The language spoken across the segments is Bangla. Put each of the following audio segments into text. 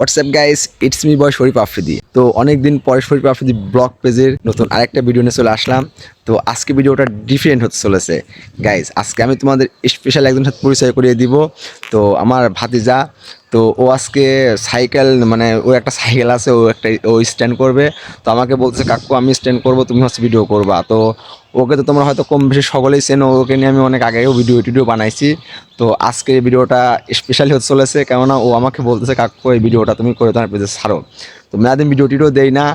WhatsApp guys, it's me boy Sharif Afridi. তো অনেকদিন পরে শরীফ আফ্রিদি ব্লগ পেজের নতুন আরেকটা ভিডিও নিয়ে চলে আসলাম। তো আজকে ভিডিওটা ডিফারেন্ট হতে চলেছে গাইস। আজকে আমি তোমাদের স্পেশাল একজনের সাথে পরিচয় করিয়ে দিব। তো আমার ভাতিজা, তো ও আজকে সাইকেল মানে ও একটা সাইকেল আছে, ও স্ট্যান্ড করবে। তো আমাকে বলছে কাকু আমি স্ট্যান্ড করবো, তুমি হচ্ছে ভিডিও করবা। তো ওকে তো তোমরা হয়তো কম বেশি সকলেই চেনো, ওকে নিয়ে আমি অনেক আগেও ভিডিও বানাইছি। তো আজকে এই ভিডিওটা স্পেশালি হতে চলেছে, কেননা ও আমাকে বলতেছে কাকু এই ভিডিওটা তুমি করে তোমার পেজে ছাড়ো। তো মেয়াদিন ভিডিও দেই না,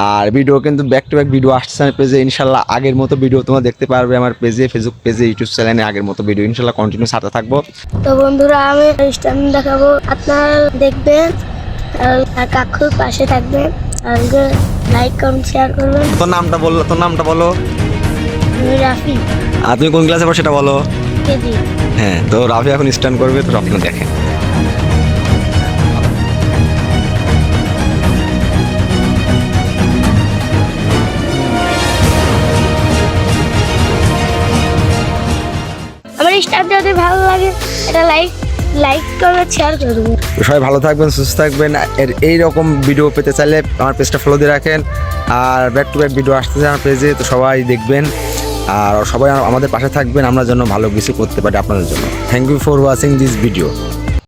আর ভিডিও কিন্তু ব্যাক টু ব্যাক ভিডিও আসছে আমার পেজে। ইনশাল্লাহ আগের মতো ভিডিও তোমরা দেখতে পারবে আমার পেজে, ফেসবুক পেজে, ইউটিউব চ্যানেলে আগের মতো ভিডিও ইনশাল্লাহ কন্টিনিউ ছাড়তে থাকবো। তো বন্ধুরা আমি স্ট্যান্ড দেখাবো, আপনারা দেখবেন আর কাকুর পাশে থাকবেন, আর লাইক কমেন্ট শেয়ার করবেন। তোর নামটা বলো। আমি রাফি আর তুমি কোন ক্লাসে পড়ো সেটা বলো। কেজি। হ্যাঁ, তো রাফি এখন স্ট্যান্ড করবে, তো রাফি দেখেন। আমার স্ট্যান্ড যদি ভালো লাগে এটা লাইক করবেন, শেয়ার করবেন। তো সবাই ভালো থাকবেন, সুস্থ থাকবেন। এইরকম ভিডিও পেতে চাইলে আমার পেজটা ফলো দিয়ে রাখেন, আর ব্যাক টু ব্যাক ভিডিও আসতেছে আমার পেজে, তো সবাই দেখবেন আর সবাই আমাদের পাশে থাকবেন, আমরা যেন ভালো কিছু করতে পারি আপনাদের জন্য। Thank you for watching this video.